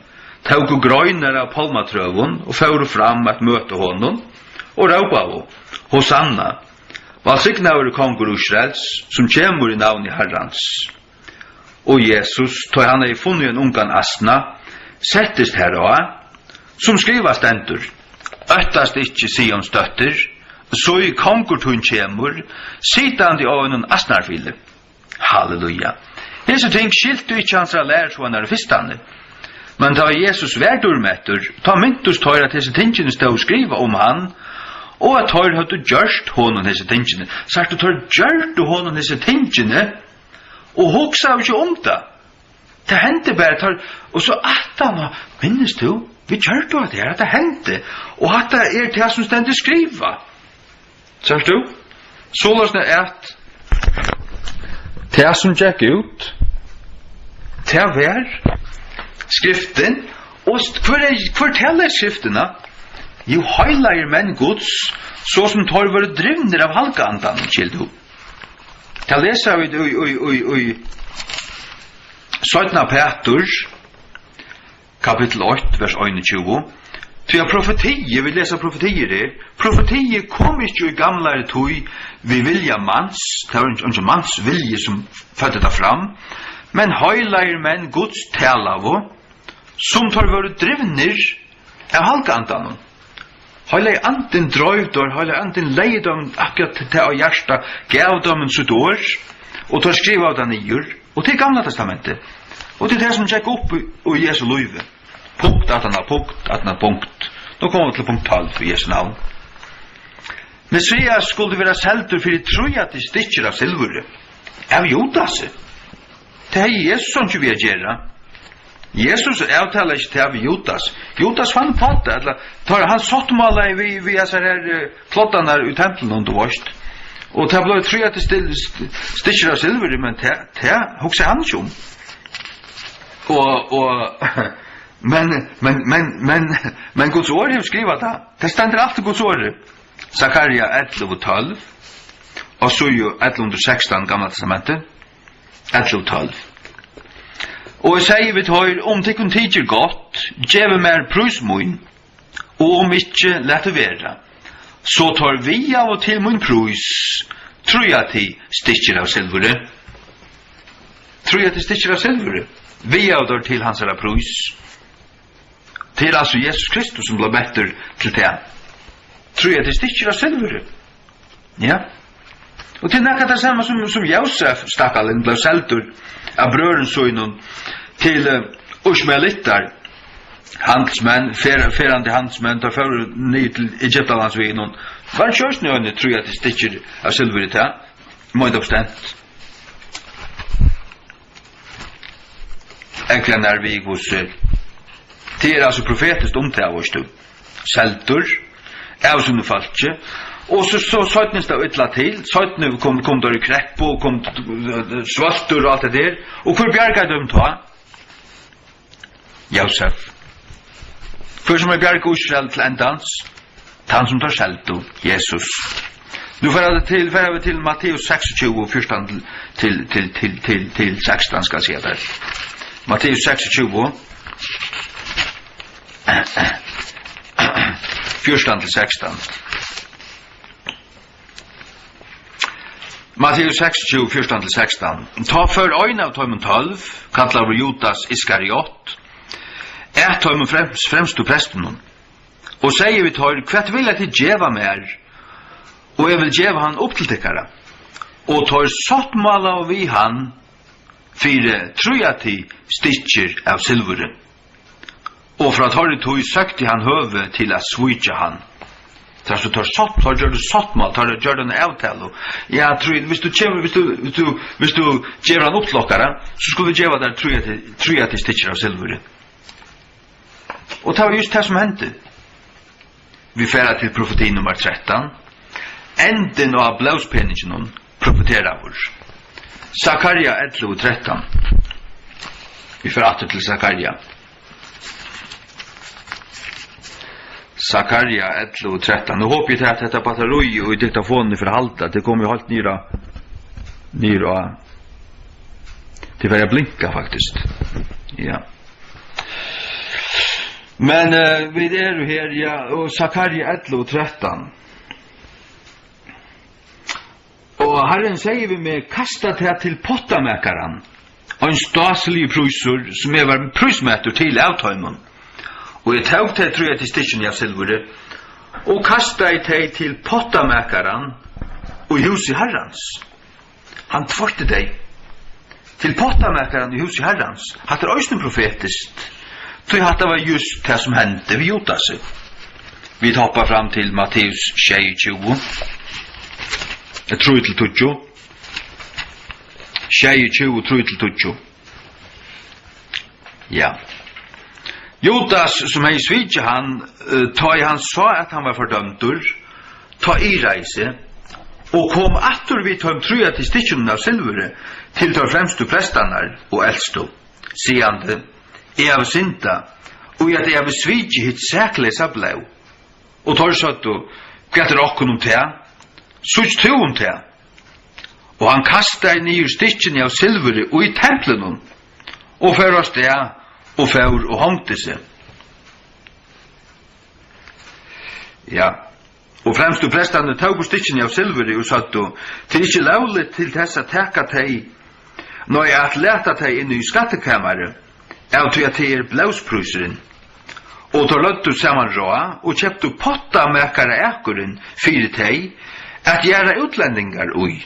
tog og grøyner av palmatrøven og fører fram at møte honom, og råpa av Hosanna, valsignaver kongur Israels, som kjemur i navn i Herrans. Og Jesus, da han er funnet en ungan astna, settest herra, som skriva stendur, øttast ikkje Sions døtter, så i kongur tun kjemur, sittand i øynun astnarfille. Halleluja. Hese ting skilte ikkje hans lærersvanar fyrstande, men da Jesus verdurmetter, ta myntus tøyra til hese tingene stå skriva om han, og at tøyra hadde gjørst honom hese tingene. Sagt du tøyra gjørst honom hese tingene, og hoksa jo ikke om det. Det hendte bare, og så han, minnes du, vi gjør du at det hendte, og at det er det som stendig skriva. Sagt du? Så løsne at det som gikk ut, det var skriften, og hvor teller skriftene? Jo, heilager menn Guds, så som tar våre drivner av halkandan, kildu. Det leser vi i 17. Peter, kapittel 8, vers 21. Til profetier, vi leser profetier her. Profetier kom ikke i gamlere tog vi vilja mans, det var ikke mans vilje som fødde det fram, men heilager menn Guds talavo, som tar våre drivner av halkandan. Heilig anden drøyder, heilig anden leidom akkurat til å hjärsta, gav dem en sutt år, og tar skriva av det nyer, og til gamla testamentet. Og til det som tjekk opp i Jesu løyve. Punkt, at han har punkt. Nå kommer vi til punkt 12 i Jesu navn. Messias skulle være seldur for troja til stikker av silvure. Av Judas. Det er Jesus som ikke vil gjøre. Jesus avtaler ikke til av Judas. Judas fann på det, eller han sottmåla vi disse her klottene i tempelen under vårt. Og det ble troja til stikker av silvure, men det hokser han ikke om. Men Guds ord har skrivet det. Det stender alltid Guds ord. Zakaria 11:12, og så jo 11:16 gamla testamentet. 11:12. Og jeg sier vi tar, om det kun tidser godt, gjeve mer prøysmoin, og om ikke lette være, så tar vi av og til mun prøys, tror jeg til stikker av silvere. Tror jeg til stikker av silvere. Vi av der til hans er prøys. Til altså Jesus Kristus som ble better til det. Tror jeg til stikker av silvere. Ja. Og til nekka det samme som Josef stakkalen ble seltur av brøren søgnen til Ishmaelittar, handelsmenn, ferande handelsmenn, der fører ny til Egyptalandsvinen. Var kjørsnøyene tror jeg til stikker av silvere til, måtte oppstendt. Enkla nærvig hos det er altså profetisk omtale av oss, seltur, av sånne falske, og så søytnes det ytla til, søytnes kom der i krepp, og kom svartur og alt det der, og hvor bjerga de ta? Josef. Hvor som bjerga Israel til endans? Han som tar seltur, Jesus. Nu fer vi til Matteus 26, 14 til 16, skal jeg si der. Matteus 26, 14 til 16. Matteus 26, 14 til 16. Ta for øyne av tøymen 12, kallar vi Judas Iskariot, tøymen fremst og presten, og sier vi tar, hva vil jeg til djeva mer, og jeg vil djeva han opp til tikkara, og tar sattmala vi han, fire trojati stitcher av silveren. Og fra torret tog søkte han høve til å svitja han. Så du tar satt, tar gjør du sattmal, tar gjør du en avtale. Jeg tror, hvis du gjør han opplokkere, så skulle du gjøre der trojati stitcher av silveren. Og det var just det som hendte. Vi færa til profeti nummer 13. Enden av blauspenningen profeterar vår. Zakaria 11:13. Vi får atter til Zakaria. Zakaria 11:13. Nu håper jeg at dette batteri og i diktafonen for halta, det kommer jo halt nira til å blinka faktisk. Ja. Men vi jo her, ja, og Zakaria 11:13. Og Herren sier vi med kasta til pottamekaren, og en staselig prøysur som var prøysmetter til avtøymon. Og jeg tog til tror jeg til stikken av silvere, og kasta jeg til pottamekaren og i huset Herrens. Han tvorte deg til pottamekaren i huset Herrens. Hatt øyne profetisk. Så hatt det var just det som hendte vi gjorde seg. Vi hoppar fram til Matteus 22. Jeg tror til 20. 22, tror til 20. Ja. Judas, som hei svidje han, han sa at han var fordømtur, ta i reise, og kom atter vi ta truja til stikkjungen av silvere, til ta fremstu prestanar og eldstu, siande, jeg har synda, og at jeg har svidje hitt sækle sablau, og tar satt og gætter okkon te, sutt tu te, og han kastet ned stikkjene av silvere og i templen, og førast det, og før og hongte seg. Ja, og fremst og prestene tog stikkene av silvere og satt og til ikke lovlig til tessa teka teg, når jeg at leta teg inn i skattekammeret, av til at det blauspruseren, og tar løttu saman råa, og kjøptu potta mekare ekkuren fire teg, at gjøre utlendingar ui.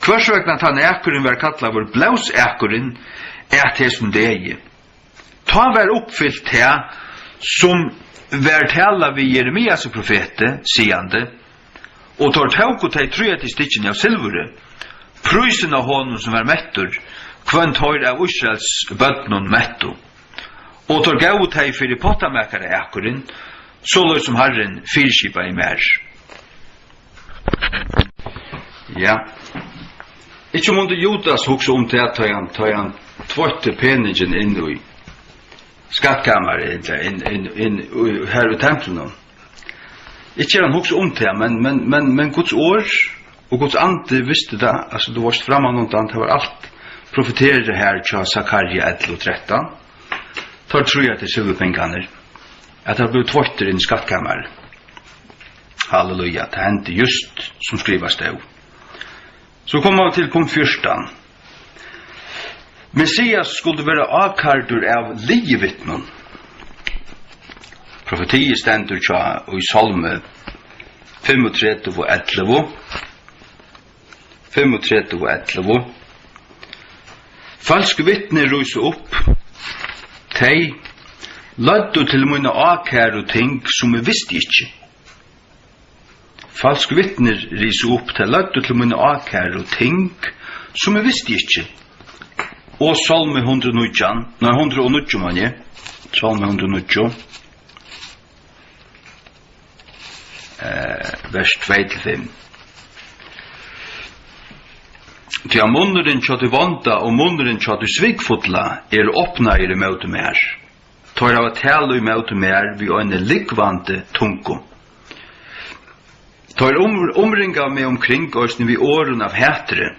Kvarsvegna tann ekkuren var kattla vår blausekkuren, at det som det er. Ta var uppfyllt det som var tala vid Jeremias profete, siande, og tar tauko teg truja til stikkene av silvere, prysen av honom som var mettur, kvann tar av Israels bøtnon metto, og tar gau teg fyrir pottamekare ekkuren, så løy som Herren fyrskipa i mer. Ja. Ikkje måtte Judas hoksa til at ta han tvåtte peningen inn i skattkammeret inn her i tempelen. Ikke han hoksa til, men Guds år og Guds ande visste det, altså det var framme noe annet, det var alt profeterer her til Zakaria 11:13. Tar tror jeg til silverpengene, at det ble tvåtter inn i skattkammeret. Halleluja, det hendte just som skrivas det. Så kommer vi til punkt 14. Messias skulle være avkardur av ligevittnen. Profetiet stendur i Salme 35:11. 35:11. Falske vittner ryser opp. Tei laddu til mine avkaru ting som visste ikke. Falske vittner riser opp til laddu til mine avkaru ting som visste ikke. Og Salme 109, manje, Salme 109, vers 2-5. Til av munneren tja til vanda og munneren tja til svigfotla åpna i møte mer. Tar av tale i møte mer vi øyne likvante tunko. Tar omringa med omkring oss vi åren av hætre,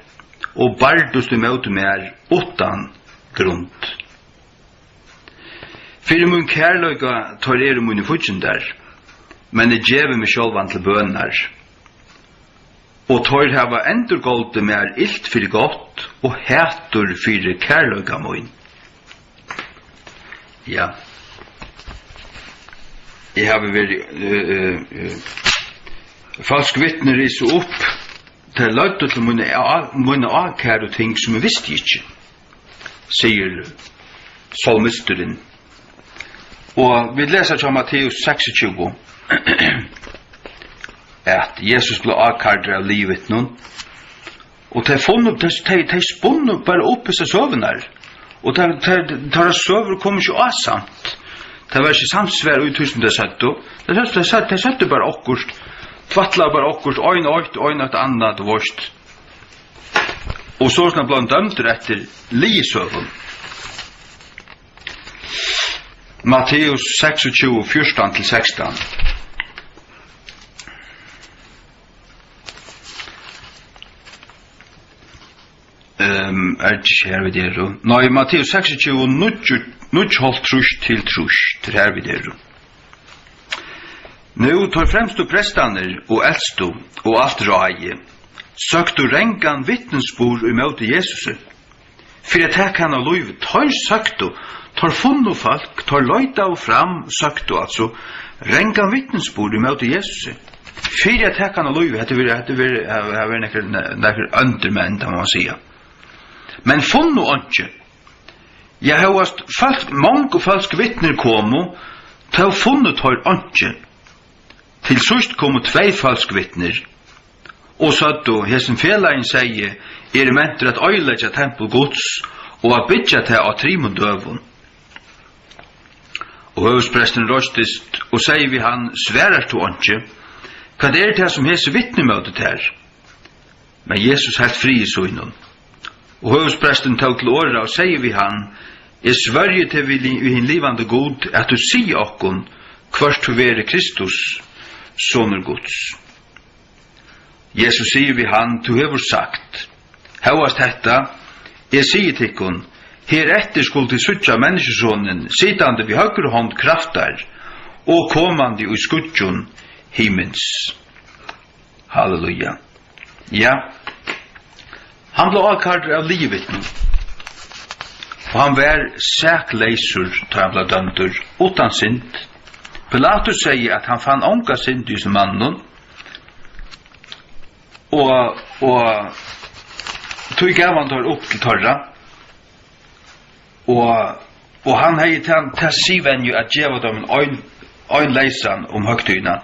og bardust i møte mer utan grunn. Fyrir mun kærløyga tar mun i futsin der, men det djever meg sjálvan til bønnar. Og tar hava endurgolde mer ilt fyrir gott, og hætur fyrir kærløyga mun. Ja. jeg har vært falsk vittner is opp til løydet til mine avkære ting som jeg visste ikke, sier salmisteren. Og vi leser fra Matteus 26 at Jesus ble avkæret av livet nå, og de spunner bare opp i seg søvner, og de søvner kommer ikke av sant. Det var ikke samsvær ut tusen det sett, de sette bare akkurat, tvattla bare akkurat, øyne et annet vårt. Og så er det blant dømter etter lisøven. Matteus 26, 14-16. Ikke her vi der. Nei, Matteus 26, 9,5 til trus. Det her vi der. Nå tar fremst og prestaner og eldstu og alt råje, søkt og rengan vittnesbord i møte Jesus. For at her kan av lov, tar søkt og tar funn og folk, tar løyta og fram, søkt og altså, rengan vittnesbord i møte Jesus. For at her kan av lov, det er nekker undermenn, det må man sige. Men funn og ikke. Jeg har hatt mange falske vittner komo, til funnet tar ikke. Til sørst kom 2 falske vittner, og satt og hessen felagen sier, mentor at øylegge tempel gods, og at bytja til av 3 døvun. Og høvespresten røstist, og sier vi han, sverar to ikke, hva det som hesse vittnemøtet her? Men Jesus helt fri i søgnen. Og høvespresten tog til åra, og sier vi han, sverger til vi hin livande god, at du sier okkon, kvart to være Kristus, soner Guds. Jesus sier vi han, du hever sagt, hevast hetta, jeg sier tikkun, her etter skulle til suttja menneskesonen, sittande vi høyre hånd kraftar, og komande i skudjon himmens. Halleluja. Ja, han ble avkart av livet nå, og han var sækleisur, da han ble dømtur, utan synd. Pilatus sier at han fann onka synd i sin mannen, og tog gav han tar opp til torra, og han hei til siven jo at djeva dem en leisan om høgtøyna.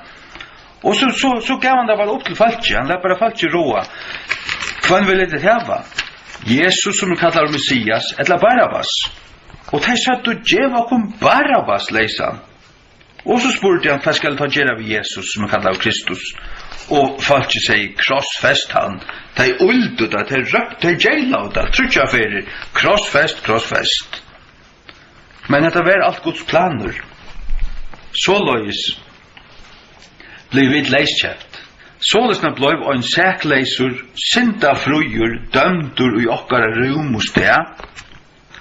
Og så gav han det bare opp til falskje, han lær bare falskje råa. Hva vil det heva? Jesus som kallar Messias, etla Barabbas. Og de satt og djeva kom Barabbas leisan. Og så spurte han, hva skal ta gjøre ved Jesus, som han kallar Kristus? Og folk sier, krossfest han. De uldet det, de røpt, de gjeila det, trutja ferir, krossfest. Men dette var alt Guds planer. Så løys blir vi leiskjeft. Så løsna blei en sækleisur, synda frujur, dømdur i okkara rum og sted.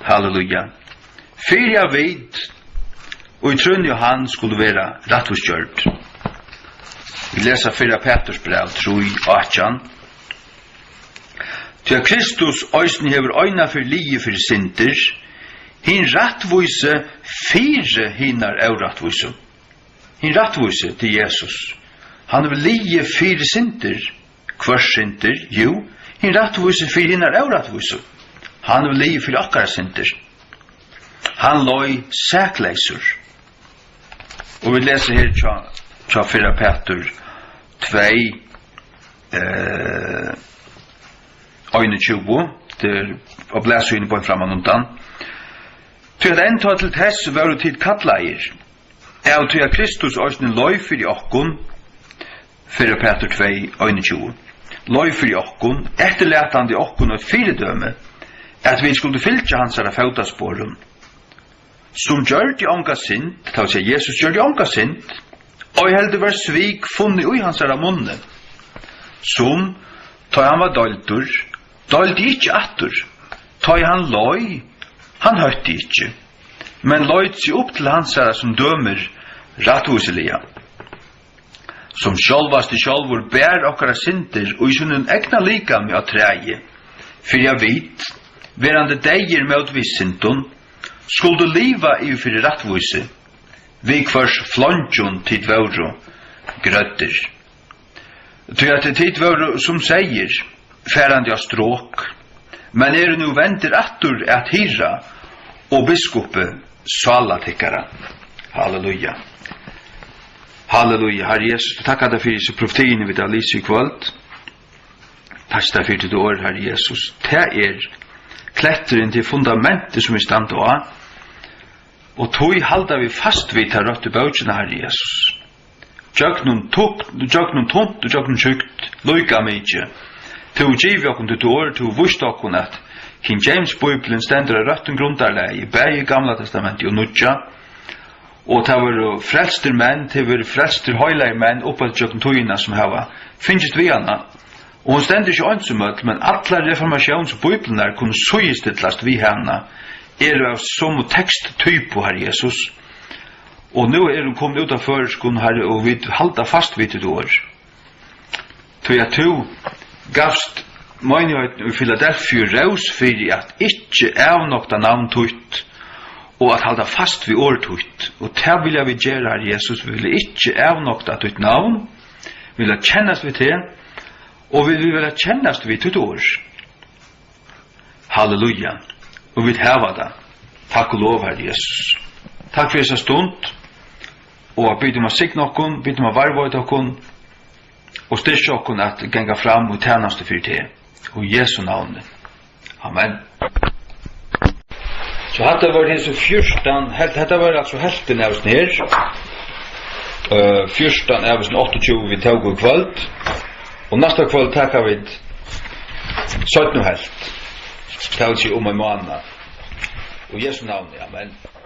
Halleluja. Fyrir jeg vet, og i trønn Johan skulle være rettforskjørt. Vi leser 4 Petrus brev, 3:18. Til at Kristus øysen hever øyna for lie for synder, hin rettvise 4 hinnar avrettvise. Hin rettvise til Jesus. Han hever lie 4 synder. Hver synder? Jo, hin rettvise 4 hinnar avrettvise. Han hever lie for akkara synder. Han løy sækleisur. Og vi leser her tja 4 Petrus 2, 21, og blæser inn på en framan undan. Til at enda til tess var du tid kattleir, og til at Kristus òsne løy fyrir okkon, 4 Petrus 2, 21, løy fyrir okkon, etterletande okkon og fyrdøme, at vi skulle fylkja hans av fautasporum, som gjør de ånga sint, det vil si Jesus gjør de ånga sint, og jeg held det var svik funnet ui hans av munnen, som, da han var døltur, dølde ikke atter, da han løy, han høytte ikke, men løyt seg opp til hans av som dømer retthuselige, som sjálvast i sjálvur bær okkara sinter og i sunnen egna lika med å treie, for jeg vet, verande deir med utvissinton, skulle liva i fyrir rattvise, vi kvars flonjon tid våru grøtter. Ty at tid våru som sier, færande av stråk, men nu venter attur at hira, og biskope salatikkara. Halleluja. Halleluja, Herre Jesus, vi takkar deg fyrir så profetien vi da lyser i kvöld. Takk deg fyrir til år, Herre Jesus. Det kletteren til fundamentet som vi stand av, og tog halda vi fast vid til røtte bøtjene, Herre Jesus. Jøgnum tomt og jøgnum tjukt, loika mykje. Til giv okkur til år, til vust okkur at King James Bibelen stendur av røtten grundarleie, bæg i Gamla Testamentet og Nudja, og det var frelster menn, det var frelster høyleie menn oppe til jøkken togina som hava finnst vi hana. Og hun stendur ikke ansumøtt, men alle reformasjons Bibelen kunne søyestettlast vi hana, av som teksttypo, Herre Jesus. Og nu hun kommet ut av føreskon, Herre, og vi halda fast vid det år. Tog jeg to gavst møgnøyten i Philadelphia raus fyrir at ikkje avnokta navn tutt, og at halda fast vid årtutt. Og det vil jeg vi gjøre, Herre Jesus, vi vil ikkje avnokta tutt navn, vi vil kjennast vi til, og vi vil kjennast vi tutt år. Halleluja. Og vi heva det. Takk og lov, Herre Jesus. Takk for dessa stund, og byd om å signa okkon, byd om å varvåta okkon, og styrke okkon at genga fram og tjeneste fyrir te. Og Jesu navn. Amen. Så hatt det var det så 14, dette var altså helten av oss ned. 14 av oss 28 vi tog i kvöld. Og neste kvöld takkar vi 17 helt. Det er ikke om en måned. Og Jesu navn, amen.